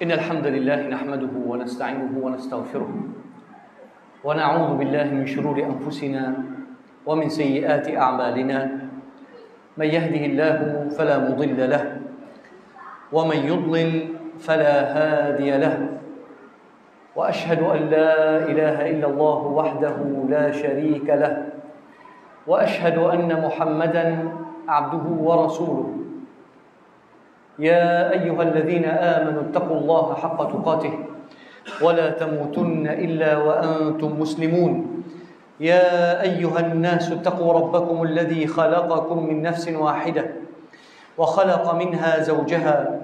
إن الحمد لله نحمده ونستعينه ونستغفره ونعوذ بالله من شرور أنفسنا ومن سيئات أعمالنا من يهده الله فلا مضل له ومن يضلل فلا هادي له وأشهد أن لا إله إلا الله وحده لا شريك له وأشهد أن محمدا عبده ورسوله يا أيها الذين آمنوا اتقوا الله حق تقاته ولا تموتن إلا وأنتم مسلمون يا أيها الناس اتقوا ربكم الذي خلقكم من نفس واحدة وخلق منها زوجها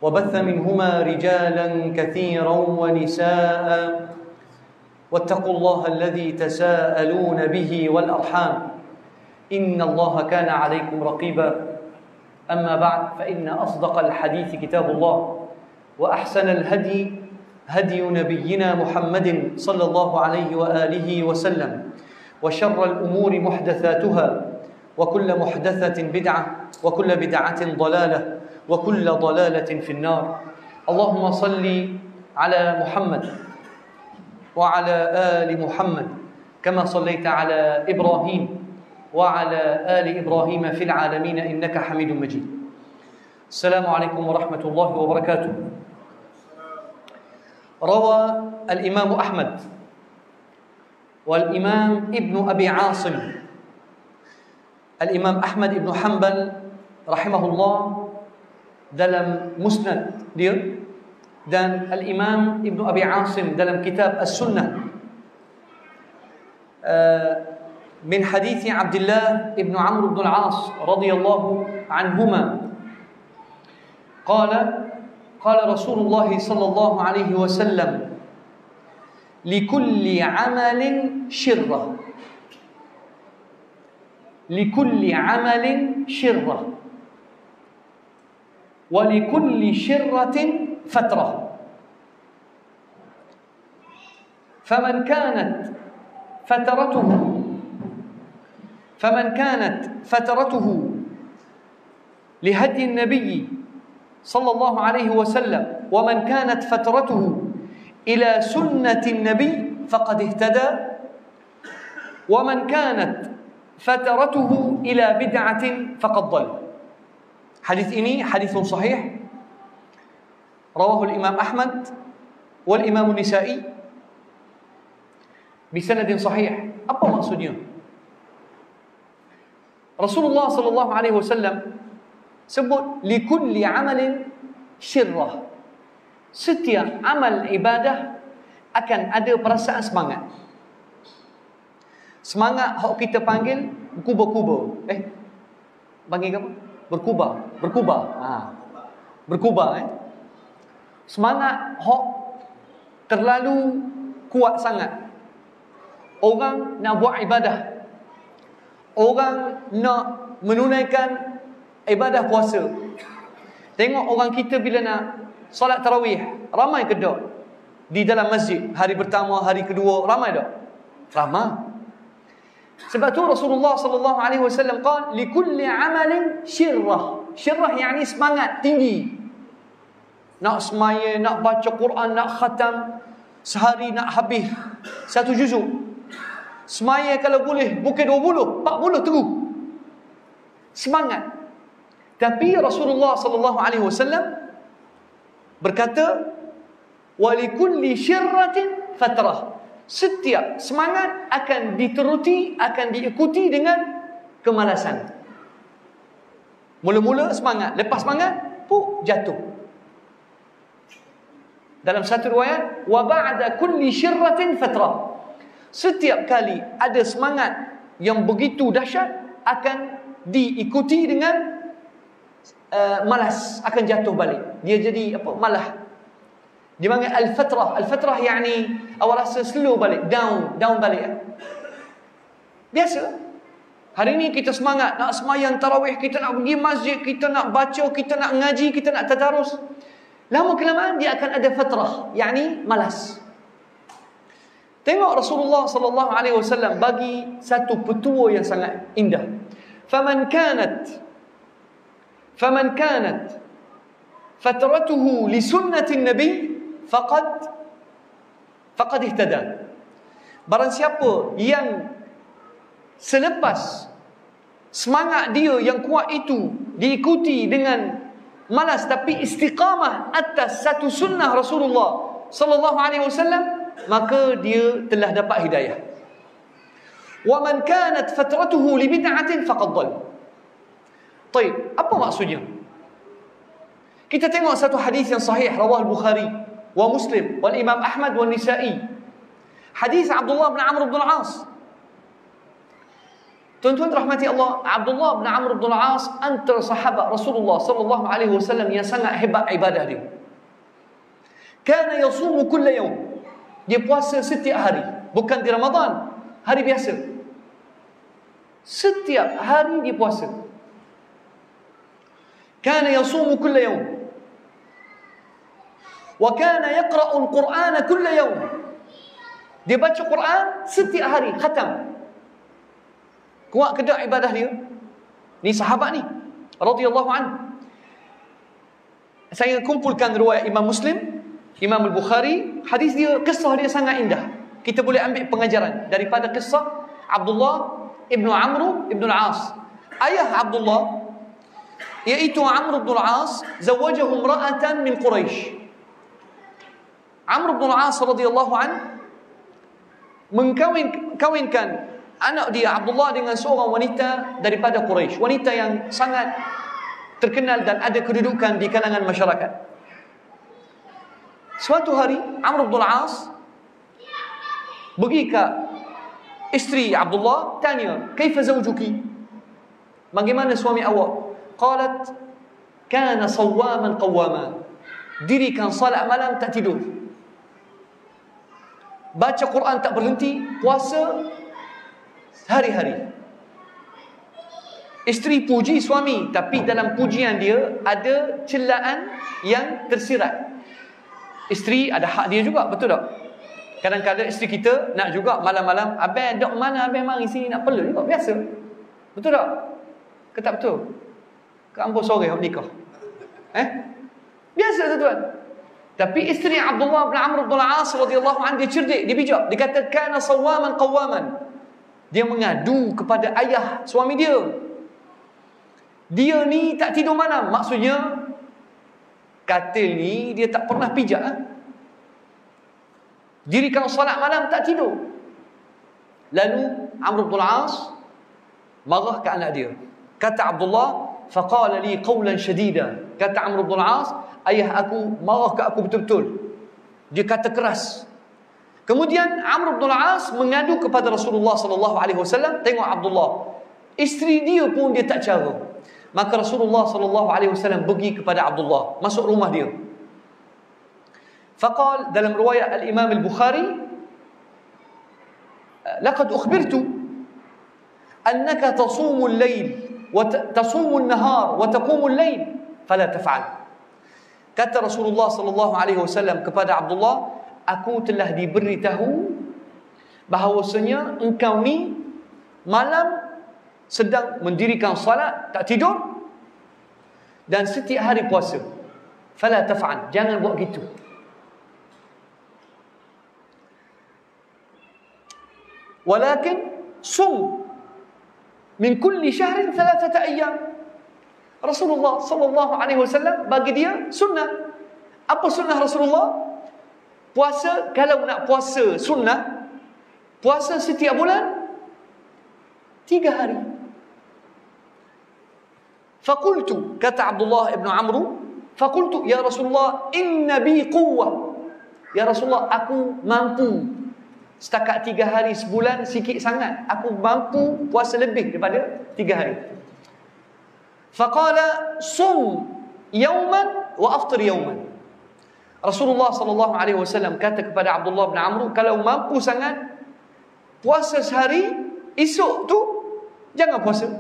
وبث منهما رجالا كثيرا ونساء واتقوا الله الذي تساءلون به والأرحام إن الله كان عليكم رقيبا أما بعد فإن أصدق الحديث كتاب الله وأحسن الهدي هدي نبينا محمد صلى الله عليه وآله وسلم وشر الأمور محدثاتها وكل محدثة بدعة وكل بدعة ضلالة وكل ضلالة في النار اللهم صل على محمد وعلى آل محمد كما صليت على إبراهيم وعلى آل إبراهيم في العالمين إنك حميد مجيد. السلام عليكم ورحمة الله وبركاته. روى الإمام أحمد والإمام ابن أبي عاصم الإمام أحمد ابن حنبل رحمه الله dalam musnad dia dan al-Imam Ibn Abi Asim dalam kitab As-Sunnah من حديث عبد الله بن عمرو بن العاص رضي الله عنهما قال رسول الله صلى الله عليه وسلم لكل عمل شرة لكل عمل شرة ولكل شرة فترة فمن كانت فترته لهدي النبي صلى الله عليه وسلم ومن كانت فترته إلى سنة النبي فقد اهتدى ومن كانت فترته إلى بدعة فقد ضل. Hadis ini hadithun sahih rawahu al-Imam Ahmad wal Imam Nisa'i bisanadin sahih. Apa maksudnya? Rasulullah sallallahu alaihi wasallam sebut likulli amalin syirrah. Setiap amal ibadah akan ada perasaan semangat. Semangat hak kita panggil berkuba-kuba. Panggil apa? Berkubar. Berkubar. Semangat hak terlalu kuat sangat. Orang nak buat ibadah. Orang nak menunaikan ibadah puasa. Tengok orang kita bila nak solat tarawih, ramai ke tak? Di dalam masjid, hari pertama, hari kedua, ramai tak? Ramai. Sebab tu Rasulullah sallallahu alaihi wasallam qala likulli amalin syirrah. Syirrah yakni semangat tinggi. Nak semaya, nak baca Quran, nak khatam, sehari nak habis 1 juzuk. Semaya kalau boleh bukan 20, 40 terus. Semangat. Tapi Rasulullah sallallahu alaihi wasallam berkata walikulli syirratin fatrah. Setiap semangat akan diteruti, akan diikuti dengan kemalasan. Mula-mula semangat, lepas semangat jatuh. Dalam satu riwayat wa ba'da kulli syirratin fatrah. Setiap kali ada semangat yang begitu dahsyat akan diikuti dengan malas, akan jatuh balik. Dia jadi malah. Dia panggil al-fatrah. Al-fatrah yakni awak rasa slow balik, down balik. Biasa. Hari ni kita semangat nak semayang tarawih, kita nak pergi masjid, kita nak baca, kita nak ngaji, kita nak tadarus. Lama kelamaan dia akan ada fatrah, yakni malas. Tengok Rasulullah sallallahu alaihi wasallam bagi satu petua yang sangat indah. Faman kanat fatratuhu li sunnatin nabi faqad ihtada. Barang siapa yang selepas semangat dia yang kuat itu diikuti dengan malas tapi istiqamah atas satu sunnah Rasulullah sallallahu alaihi wasallam, maka dia telah dapat hidayah. Wa man kanat fatratuhu li bid'atin faqad dhal. Baik, apa maksudnya? Kita tengok satu hadis yang sahih rawah al-Bukhari wa Muslim wal Imam Ahmad wa Nisa'i. Hadis Abdullah bin Amr bin Al-As. Tuan-tuan rahmati Allah, Abdullah bin Amr bin Al-As antara sahabat Rasulullah sallallahu alaihi wasallam yang sangat hebat ibadah dia. Kana yasumu kulla yawm. Dia puasa setiap hari, bukan di Ramadan, hari biasa. Setiap hari dia puasa. Kana yasumu kulla yawm. Wa kana yaqra'u al-Qur'ana kulla yawm. Dia baca Quran setiap hari, khatam. Kuat kedok ibadah dia. Ni sahabat ni radhiyallahu anhu. Saya kumpulkan riwayat Imam Muslim, Imam Al-Bukhari. Hadis dia, kisah dia sangat indah. Kita boleh ambil pengajaran daripada kisah Abdullah ibnu Amr ibn Al-As. Ayah Abdullah iaitu Amr ibn Al-As zawajahu imra'atan min Quraisy. Amr ibn Al-As radhiyallahu anhu mengkawinkan anak dia Abdullah dengan seorang wanita daripada Quraisy, wanita yang sangat terkenal dan ada kedudukan di kalangan masyarakat. Suatu hari Amr ibn Al-As pergi ke isteri Abdullah, tanya, "Kaifa zawjuki?" Bagaimana suami awak? Qalat, "Kana sawwaman qawwama." Dirikan salat malam, tak tidur. Baca Quran tak berhenti, puasa hari-hari. Isteri puji suami, tapi dalam pujian dia ada celaan yang tersirat. Isteri ada hak dia juga, betul tak? Kadang-kadang isteri kita nak juga malam-malam, "Abang dok mana abang mari sini nak peluk juga." Biasa. Betul tak? Ke tak betul? Ke ambo sore hok nikah. Biasa tuan-tuan. Tapi isteri Abdullah bin Amr bin Al-As radhiyallahu anhu dia cerdik, dia bijak. Dia kata kana sawaman qawaman. Dia mengadu kepada ayah suami dia. Dia ni tak tidur malam. Maksudnya katil ni dia tak pernah pijak. Dirikan solat malam, tak tidur. Lalu Amr bin Al-As marah ke anak dia. Kata Abdullah, faqala li qawlan shadida. Kata Amr bin Al-As, ayah aku marah ke aku betul-betul. Dia kata keras. Kemudian Amr bin Al-As mengadu kepada Rasulullah sallallahu alaihi wasallam. Tengok Abdullah, isteri dia pun dia tak cara. Maka Rasulullah sallallahu alaihi wasallam pergi kepada Abdullah, masuk rumah dia. Faqal, dalam riwayat al-Imam al-Bukhari, laqad ukhbirtu annaka tasumu al-lail wa tasumu an-nahar wa taqumu al-lail fala taf'al. Kata Rasulullah sallallahu alaihi wasallam kepada Abdullah, aku telah diberitahu bahawasanya engkau ni malam sedang mendirikan salat, tak tidur, dan setiap hari puasa. Fala taf'al, jangan buat gitu. Walakin sum min kulli syahrin 3 ayyam. Rasulullah sallallahu alaihi wasallam bagi dia sunnah. Apa sunnah Rasulullah? Puasa, kalau nak puasa sunnah, puasa setiap bulan 3 hari. Faqultu, kata Abdullah ibn Amr, faqultu ya Rasulullah inna bi quwwah. Ya Rasulullah, aku mampu. Setakat 3 hari sebulan sikit sangat, aku mampu puasa lebih daripada 3 hari. Faqala sum yawman wa aftir yawman. Rasulullah sallallahu alaihi wasallam kata kepada Abdullah bin Amr, kalau mampu sangat puasa sehari, esok tu jangan puasa.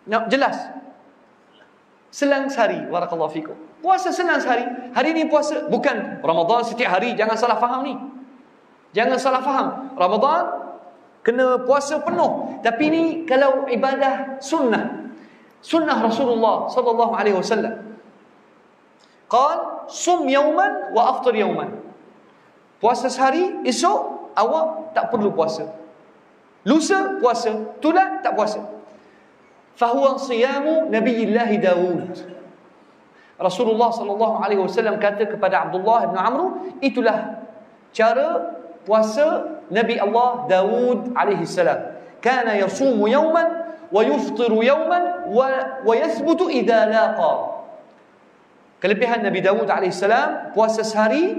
Nak jelas. Selang sehari, barakallahu fikum. Puasa selang sehari. Hari ni puasa, bukan Ramadan setiap hari, jangan salah faham ni. Jangan salah faham. Ramadan kena puasa penuh. Tapi ni kalau ibadah sunnah. Sunnah Rasulullah sallallahu alaihi wasallam. Qal sum yawman wa aftir yawman. Puasa sehari, esok awak tak perlu puasa. Lusa puasa, tulan tak puasa. Fahuwa siyamu Nabiyillahi Dawud. Rasulullah sallallahu alaihi wasallam kata kepada Abdullah bin Amr, itulah cara puasa Nabi Allah Dawud alaihi salam. Kana yasumu yawman wa yuftiru yawman wa yathbutu idza laqa. Kelebihan Nabi Dawud AS, puasa sehari,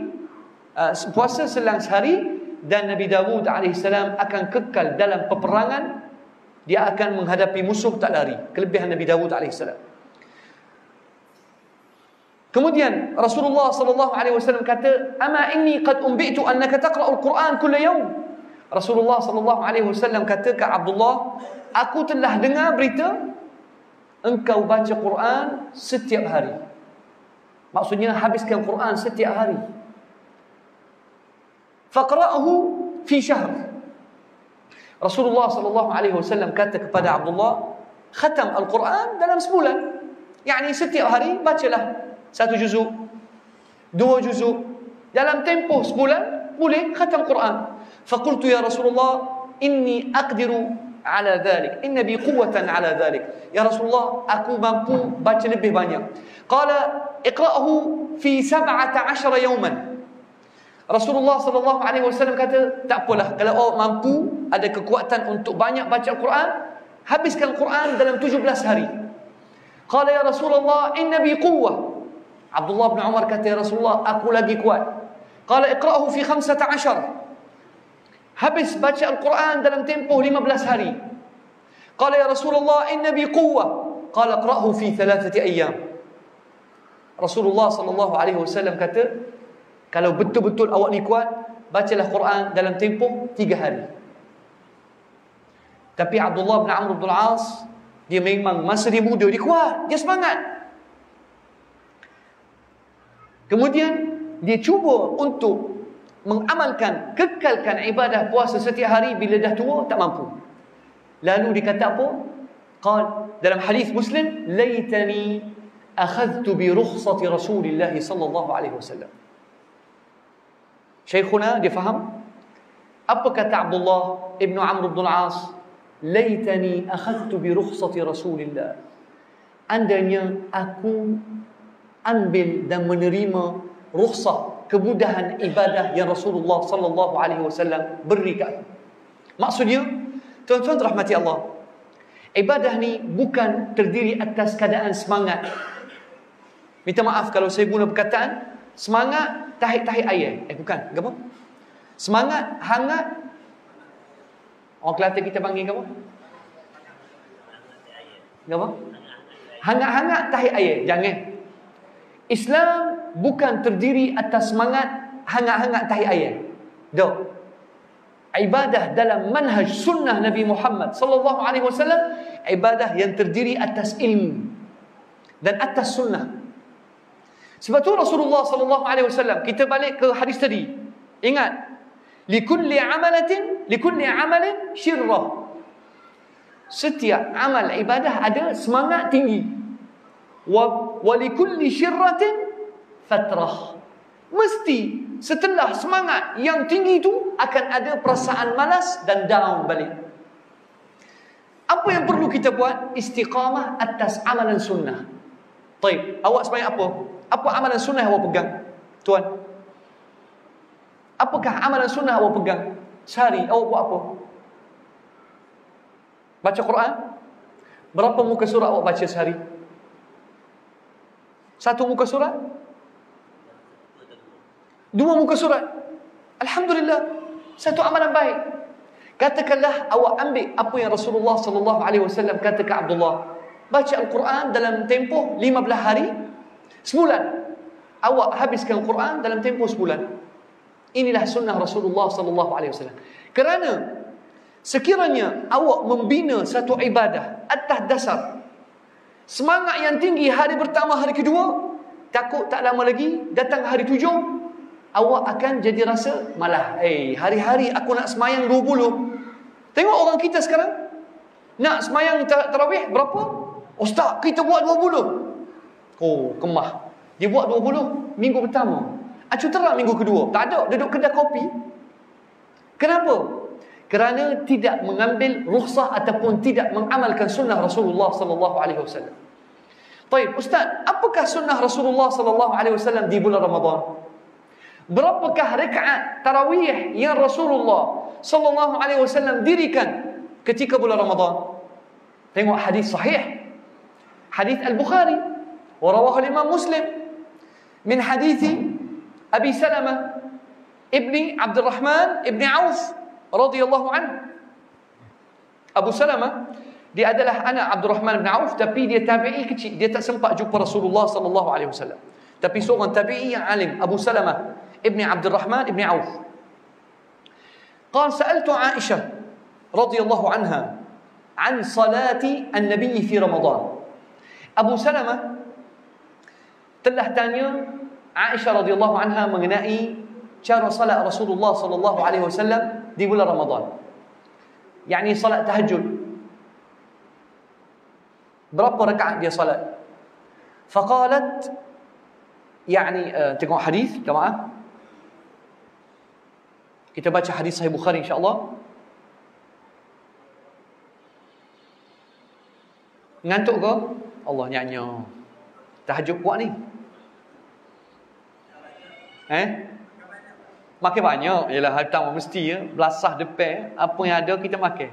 puasa selang sehari, dan Nabi Dawud AS akan kekal dalam peperangan. Dia akan menghadapi musuh tak lari. Kelebihan Nabi Dawud AS. Kemudian Rasulullah SAW kata, "Ama inni qad umbitu annaka taqra'ul Quran kulla yawm." Rasulullah SAW kata ke Abdullah, aku telah dengar berita engkau baca Quran setiap hari. Maksudnya habiskan Quran setiap hari. Faqra'hu fi syahr. Rasulullah SAW kata kepada Abdullah, khatam Al-Quran dalam sebulan. Yani setiap hari bacalah 1 juzuk, 2 juzuk. Dalam tempoh sebulan boleh khatam Quran. Faqultu ya Rasulullah, inni aqdiru ala dhalik, inna bi quwwatan ala dhalik. Ya Rasulullah, aku mampu baca lebih banyak. Qala iqra'hu fi 17 yawman. Rasulullah SAW kata, tak apalah, kalau awak mampu, ada kekuatan untuk banyak baca Al-Quran, habiskan Quran dalam 17 hari. Qala ya Rasulullah, inna bi quwwah. Abdullah bin Umar kata, ya Rasulullah, aku lagi kuat. Qala iqra'hu fi 15. Habis baca Al-Quran dalam tempoh 15 hari. Qala ya Rasulullah, inna bi quwwah. Qala iqra'hu fi 3 ayyam. Rasulullah SAW kata, kalau betul-betul awak ni kuat, bacalah Quran dalam tempoh 3 hari. Tapi Abdullah bin Amr bin Al-As, dia memang masa dia muda, dia kuat, dia semangat. Kemudian dia cuba untuk mengamalkan, kekalkan ibadah puasa setiap hari. Bila dah tua, tak mampu. Lalu dia kata apa? Qal, dalam hadis Muslim, laitani akhadtu bi rukhsati Rasulillah sallallahu alaihi wasallam. Syekhuna dia faham apa kata Abdullah ibn Amr bin Al-As, laitani akhadtu bi rukhsati Rasulillah. Andainya aku ambil dan menerima rukhsah, kemudahan ibadah yang Rasulullah sallallahu alaihi wasallam beri kat aku. Maksudnya, tuan-tuan rahmati Allah, ibadah ni bukan terdiri atas keadaan semangat. Minta maaf kalau saya guna perkataan semangat tahik-tahik air. Bukan. Apa? Semangat hangat. Orang Kelantan kita panggil apa? Apa? Hangat-hangat tahik air. Jangan. Islam bukan terdiri atas semangat hangat-hangat tahik air. Dok. Ibadah dalam manhaj sunnah Nabi Muhammad sallallahu alaihi wasallam, ibadah yang terdiri atas ilmu dan atas sunnah. Sebab tu Rasulullah sallallahu alaihi wasallam, kita balik ke hadis tadi. Ingat, likulli amalin syirrah. Setiap amal ibadah ada semangat tinggi. Wa likulli syirratin fatrah. Mesti setelah semangat yang tinggi itu akan ada perasaan malas dan down balik. Apa yang perlu kita buat? Istiqamah atas amalan sunnah. Taib, awak sembahyang apa? Apa amalan sunnah awak pegang? Tuan, apakah amalan sunnah awak pegang? Sehari awak buat apa? Baca Quran? Berapa muka surat awak baca sehari? 1 muka surat? 2 muka surat? Alhamdulillah, satu amalan baik. Katakanlah awak ambil apa yang Rasulullah sallallahu alaihi wasallam kata ke Abdullah, baca Al-Quran dalam tempoh 15 hari, sebulan. Awak habiskan Quran dalam tempoh sebulan. Inilah sunnah Rasulullah sallallahu alaihi wasallam. Kerana sekiranya awak membina satu ibadah atas dasar semangat yang tinggi hari pertama, hari kedua, takut tak lama lagi datang hari 7, awak akan jadi rasa malah, hari-hari aku nak semayang 20. Tengok orang kita sekarang, nak semayang tarawih berapa? Ustaz, kita buat 20. Oh, kemah. Dia buat 20 minggu pertama. Acu terang minggu kedua. Tak ada, duduk kedai kopi. Kenapa? Kerana tidak mengambil rukhsah ataupun tidak mengamalkan sunnah Rasulullah sallallahu alaihi wasallam. Baik, Ustaz, apakah sunnah Rasulullah sallallahu alaihi wasallam di bulan Ramadan? Berapakah rakaat tarawih yang Rasulullah sallallahu alaihi wasallam dirikan ketika bulan Ramadan? Tengok hadis sahih. Hadis Al-Bukhari wa rawahu Imam Muslim min hadis Abi Salamah ibni Abdurrahman ibni Auf radhiyallahu anhu. Abu Salamah dia adalah anak Abdurrahman bin Auf, tapi dia tabi'i kecil. Dia tak sempat jumpa Rasulullah sallallahu alaihi wasallam. Tapi seorang tabi'i yang alim, Abu Salamah ibni Abdurrahman ibni Auf. قال سألت عائشة رضي الله عنها عن صلاة النبي في رمضان. Abu Salamah telah tanya Aisyah radhiyallahu anha mengenai cara salat Rasulullah sallallahu alaihi wasallam di bulan Ramadan. Yani salat tahajud. Berapa rakaat dia salat? Faqalat, yani tengok hadis jemaah. Kita baca hadis Sahih Bukhari insya-Allah. Ngantuk ke? Allah nyanyi. Tahajud kuat ni. Makan banyak. Yalah, harta mesti ya. Belasah depan. Apa yang ada kita makan.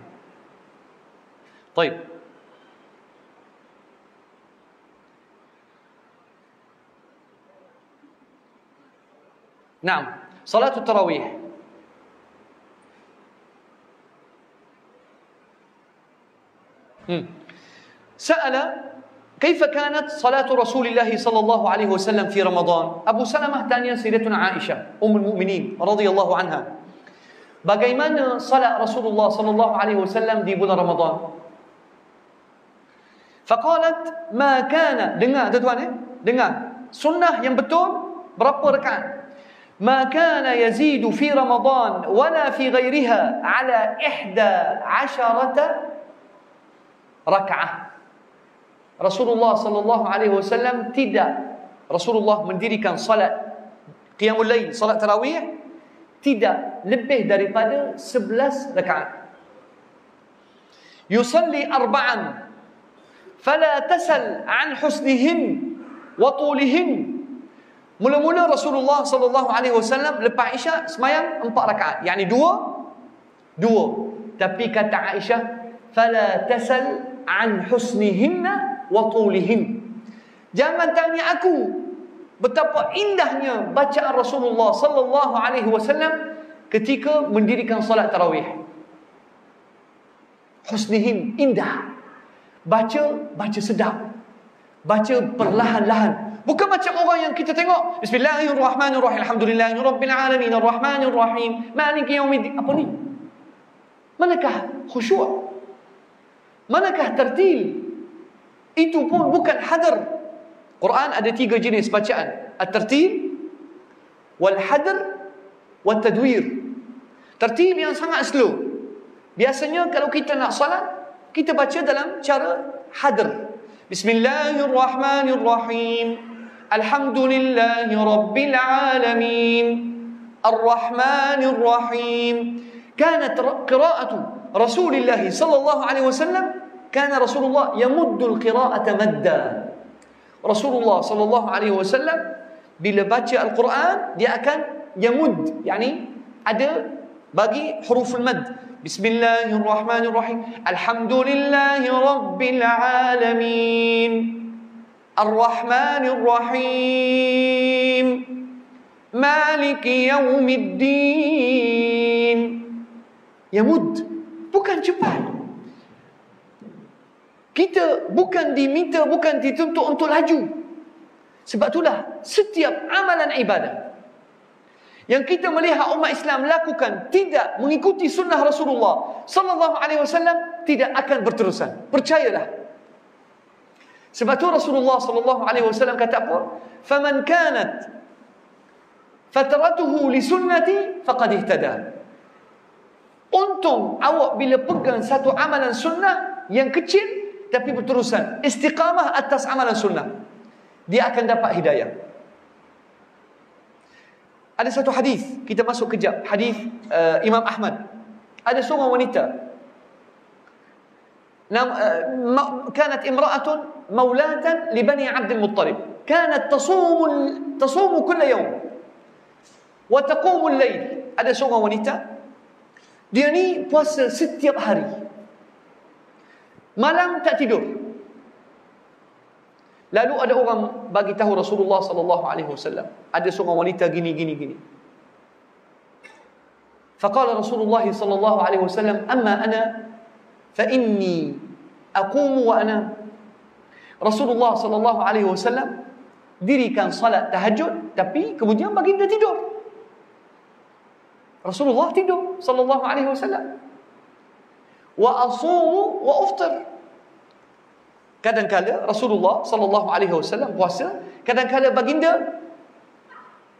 Baik. Naam. Salatul tarawih. Sa'ala كيف كانت صلاة رسول الله صلى الله عليه وسلم في رمضان. Abu Salamah tanya Sayyidatuna Aisyah Ummul Mukminin radhiyallahu anha, bagaimana salat Rasulullah sallallahu alaihi wasallam di bulan Ramadan? Faqalat ma kana, dengar tuan-tuan dengar. Sunnah yang betul berapa rakaat? Ma kana yazidu fi Ramadan wala fi ghairiha ala 11 rakaah. Rasulullah sallallahu alaihi wasallam Rasulullah mendirikan salat qiyamul lail, salat tarawih tidak lebih daripada 11 rakaat. Yusalli arba'an fala tasal an husnihin wa tulihin. Mula-mula Rasulullah sallallahu alaihi wasallam lepas Isyak sembahyang 4 rakaat, yakni 2. Tapi kata Aisyah, fala tasal an husnihinna wa tulihin. Jangan tanya aku betapa indahnya bacaan Rasulullah sallallahu alaihi wasallam ketika mendirikan salat tarawih. Husnihin, indah. Baca sedap. Baca perlahan-lahan. Bukan macam orang yang kita tengok Bismillahirrahmanirrahim, Alhamdulillahirabbil alamin, Arrahmanirrahim, Maliki yaumiddin. Apa ni? Manakah khusyuk? Manakah tartil? Itu pun bukan hadar. Quran ada 3 jenis bacaan. At-tartil, wal-hadar, wat-tadwir. Tartil yang sangat slow. Biasanya kalau kita nak salat, kita baca dalam cara hadar. Bismillahirrahmanirrahim. Alhamdulillahi rabbil alamin. Ar-Rahmanir-Rahim. Kanat qira'atu Rasulillah sallallahu alaihi wasallam, kana Rasulullah yamuddul qira'ata madda. Rasulullah sallallahu alaihi wasallam bila baca Al-Quran dia akan yamud, yani ada bagi huruful mad. Bismillahirrahmanirrahim. Alhamdulillahi rabbil alamin. Ar-Rahmanir-Rahim. Maliki yaumiddin. Yamud, bukan cepat. Kita bukan diminta, bukan dituntut untuk laju. Sebab itulah setiap amalan ibadah yang kita melihat umat Islam lakukan tidak mengikuti sunnah Rasulullah sallallahu alaihi wasallam tidak akan berterusan. Percayalah. Sebab itu Rasulullah sallallahu alaihi wasallam kata apa? Faman kanat fatratuhu li sunnati faqad ihtada. Untung awak bila pegang satu amalan sunnah yang kecil tapi berterusan, istiqamah atas amalan sunnah, dia akan dapat hidayah. Ada satu hadis, kita masuk kejap, hadis Imam Ahmad. Ada seorang wanita, كانت امرأة مولاة لبني عبد المطلب، كانت تصوم كل يوم وتقوم الليل. Ada seorang wanita, dia ni puasa setiap hari, malam tak tidur. Lalu ada orang bagi tahu Rasulullah sallallahu alaihi wasallam, ada seorang wanita gini. Faqala Rasulullah sallallahu alaihi wasallam, amma ana fa inni aqumu wa anam. Rasulullah sallallahu alaihi wasallam dirikan salat tahajud, tapi kemudian baginda tidur. Rasulullah tidur sallallahu alaihi wasallam. Wa asumu wa uftir. Kadang-kala Rasulullah sallallahu alaihi wasallam puasa, kadang-kala baginda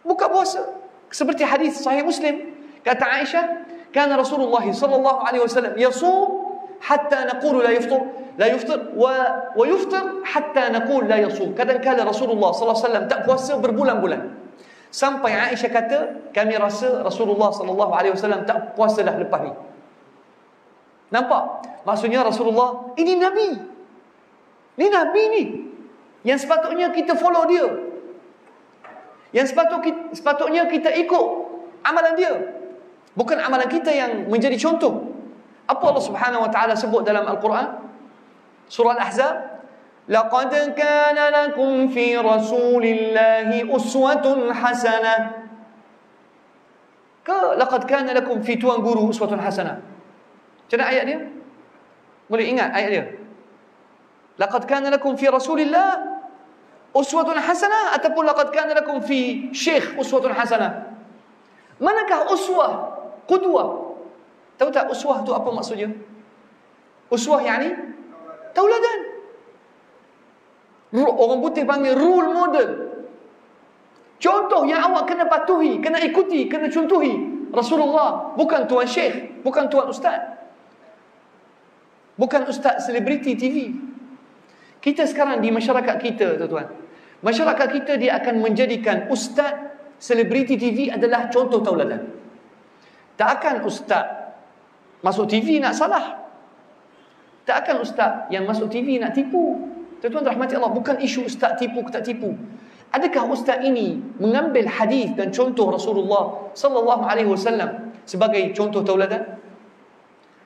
buka puasa. Seperti hadis sahih Muslim, kata Aisyah, kana Rasulullah sallallahu alaihi wasallam yasum hatta naqulu la yuftir wa yuftir hatta naqul la yasum. Kadang-kala Rasulullah sallallahu alaihi wasallam tak puasa berbulan-bulan, sampai Aisyah kata, kami rasa Rasulullah sallallahu alaihi wasallam tak puasa dah lepas ni. Nampak? Maksudnya Rasulullah ini nabi. Ni nabi ni, yang sepatutnya kita follow dia, yang sepatutnya kita ikut amalan dia, bukan amalan kita yang menjadi contoh. Apa Allah Subhanahu wa taala sebut dalam Al-Quran? Surah Al-Ahzab, laqad kana lakum fi rasulillahi uswatun hasanah. Ke laqad kana lakum fi tuan guru uswatun hasanah? Macam mana ayat dia? Boleh ingat ayat dia? Laqad kana lakum fi rasulillah uswatun hasanah, ataupun laqad kana lakum fi syekh uswatun hasanah? Manakah uswah, qudwah? Tahu tak uswah tu apa maksudnya? Uswah yakni tauladan. Orang putih panggil role model. Contoh yang awak kena patuhi, kena ikuti, kena contohi. Rasulullah, bukan tuan syekh, bukan tuan ustaz, bukan ustaz selebriti TV. Kita sekarang di masyarakat kita, tuan-tuan, masyarakat kita dia akan menjadikan ustaz selebriti TV adalah contoh tauladan. Tak akan ustaz masuk TV nak salah, tak akan ustaz yang masuk TV nak tipu. Tuan-tuan rahmati Allah, bukan isu ustaz tipu ke tak tipu. Adakah ustaz ini mengambil hadis dan contoh Rasulullah sallallahu alaihi wasallam sebagai contoh tauladan?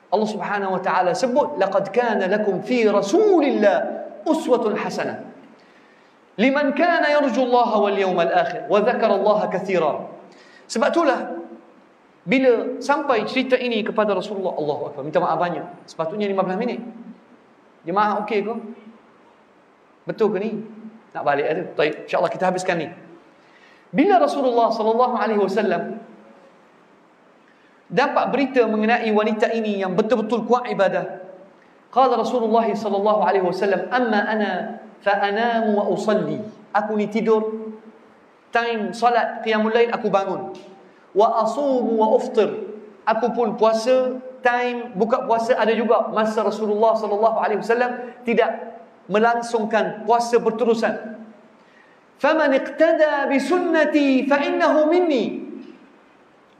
Allah Subhanahu wa taala sebut, laqad kana lakum fi rasulillah uswatun hasanah liman kana yarju Allah wal yawmal akhir wa dzakara Allah katsira. Sebab itulah bila sampai cerita ini kepada Rasulullah, Allahu akbar, minta maaf banyak, sepatutnya 15 minit. Jemaah okey ke? Betul ke ni? Nak balik ada? Baik, insya-Allah kita habiskan ni. Bila Rasulullah sallallahu alaihi wasallam dapat berita mengenai wanita ini yang betul-betul kuat ibadah, qala Rasulullah sallallahu alaihi wasallam, amma ana fa anamu wa usalli. Aku ni tidur, time salat qiyamul lail aku bangun. Wa asumu wa uftir. Aku pun puasa, time buka puasa ada juga. Masa Rasulullah sallallahu alaihi wasallam tidak melangsungkan puasa berterusan. Faman iqtada bi sunnati fa innahu minni.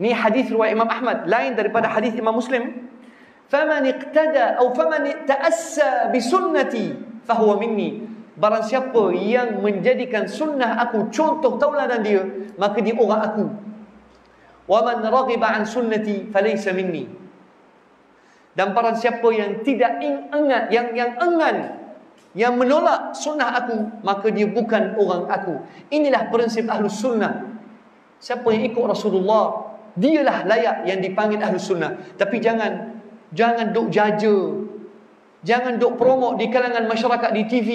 Ni hadis riwayat Imam Ahmad, lain daripada hadis Imam Muslim. Faman iqtada atau faman ta'assa bi sunnati fa huwa minni. Barang siapa yang menjadikan sunnah aku contoh tauladan dia, maka dia orang aku. Wa man raghiba an sunnati falaysa minni. Dan barang siapa yang tidak enggan, yang enggan, yang menolak sunnah aku, maka dia bukan orang aku. Inilah prinsip Ahlus Sunnah. Siapa yang ikut Rasulullah, dialah layak yang dipanggil Ahlus Sunnah. Tapi jangan duk jaja, jangan duk promote di kalangan masyarakat, di TV,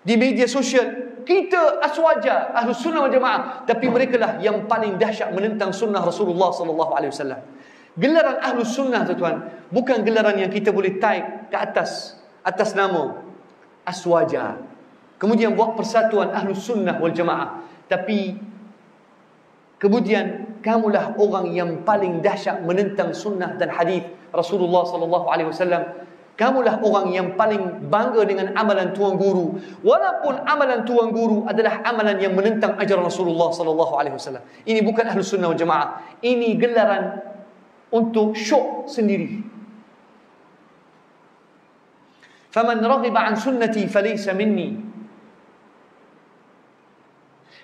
di media sosial. Kita aswaja Ahlus Sunnah wal Jamaah, tapi mereka lah yang paling dahsyat menentang sunnah Rasulullah sallallahu alaihi wasallam. Gelaran Ahlus Sunnah, tuan-tuan, bukan gelaran yang kita boleh type ke atas nama aswaja, kemudian buat persatuan Ahlus Sunnah wal Jamaah. Tapi kemudian kamulah orang yang paling dahsyat menentang sunnah dan hadis Rasulullah sallallahu alaihi wasallam. Kamulah orang yang paling bangga dengan amalan tuan guru, walaupun amalan tuan guru adalah amalan yang menentang ajaran Rasulullah sallallahu alaihi wasallam. Ini bukan Ahlus Sunnah wal Jamaah. Ini gelaran untuk syok sendiri. Faman raghiba an sunnati falaysa minni.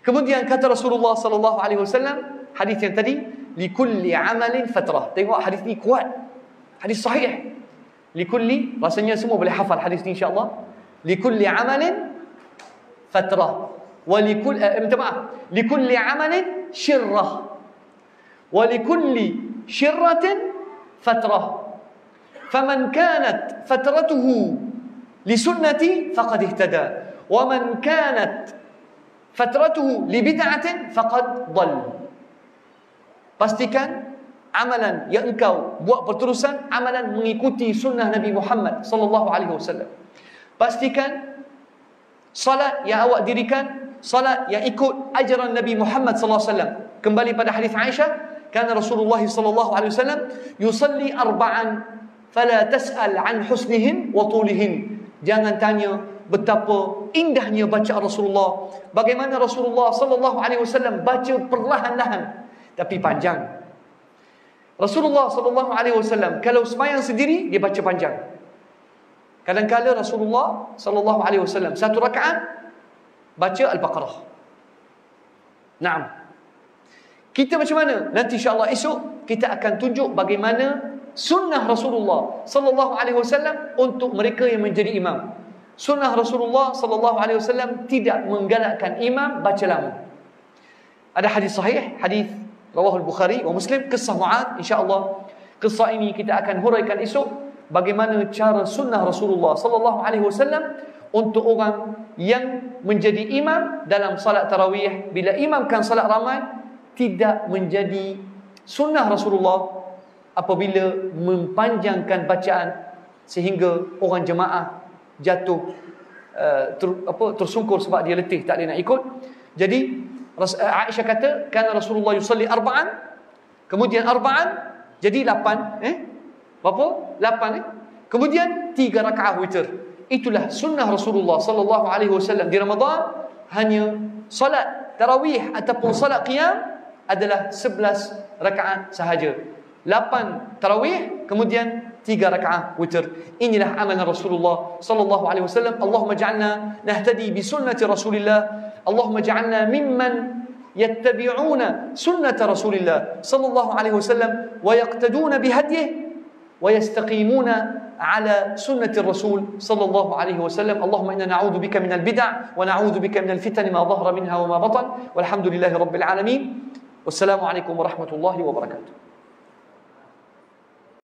Kemudian kata Rasulullah sallallahu alaihi wasallam, hadis yang tadi, likulli amalin fatrah. Tengok hadis ni kuat. Hadis sahih. Likulli, rasanya semua boleh hafal hadis ni insya-Allah. Likulli amalin fatrah. Wa minta maaf. Likulli amalin syirrah. Wa likulli syirratin fatrah. Faman kanat fatratuhu li sunnati faqad ihtada. Wa man kanat fatratuhu li bid'atin faqad dhal. Pastikan amalan yang engkau buat berterusan, amalan mengikuti sunnah Nabi Muhammad sallallahu alaihi wasallam. Pastikan salat yang awak dirikan, salat yang ikut ajaran Nabi Muhammad sallallahu alaihi wasallam. Kembali pada hadis Aisyah, kana Rasulullah sallallahu alaihi wasallam yusalli arba'an fala tas'al an husnihin wa tulihin. Jangan tanya betapa indahnya bacaan Rasulullah, bagaimana Rasulullah sallallahu alaihi wasallam baca perlahan-lahan tapi panjang. Rasulullah sallallahu alaihi wasallam kalau sembahyang sendiri dia baca panjang. Kadang-kadang Rasulullah sallallahu alaihi wasallam satu rakaat baca Al-Baqarah. Naam. Kita macam mana? Nanti insya-Allah esok kita akan tunjuk bagaimana sunnah Rasulullah sallallahu alaihi wasallam untuk mereka yang menjadi imam. Sunnah Rasulullah sallallahu alaihi wasallam tidak menggalakkan imam baca lama. Ada hadis sahih, hadis Rawahul Bukhari wa Muslim, kisah Mu'adz. InsyaAllah kisah ini kita akan huraikan esok, bagaimana cara sunnah Rasulullah sallallahu alaihi wasallam untuk orang yang menjadi imam dalam salat tarawih. Bila imamkan salat ramai, tidak menjadi sunnah Rasulullah apabila mempanjangkan bacaan sehingga orang jemaah jatuh tersungkur sebab dia letih, tak boleh nak ikut. Jadi Aisyah kata, kana Rasulullah yusalli arba'an, kemudian arba'an jadi 8, berapa? 8 kemudian 3 rakaat witir. Itulah sunnah Rasulullah sallallahu alaihi wasallam di Ramadan. Hanya salat tarawih ataupun salat qiyam adalah 11 rakaat sahaja. 8 tarawih kemudian 3 rakaat witir. Inilah amalan Rasulullah sallallahu alaihi wasallam. Allahumma ja'alna nahtadi bi sunnati Rasulillah. Allahumma ja'alna mimman yattabi'una sunnata Rasulillah sallallahu alaihi wasallam wa yaqtaduna bihadyihi wa yastaqimuna ala sunnati Rasul sallallahu alaihi wasallam. Allahumma inna na'udzu bika minal bid'ah wa na'udzu bika minal fitan ma dhahara minha wa ma batan. Walhamdulillahi rabbil alamin. Wassalamu alaikum warahmatullahi wabarakatuh.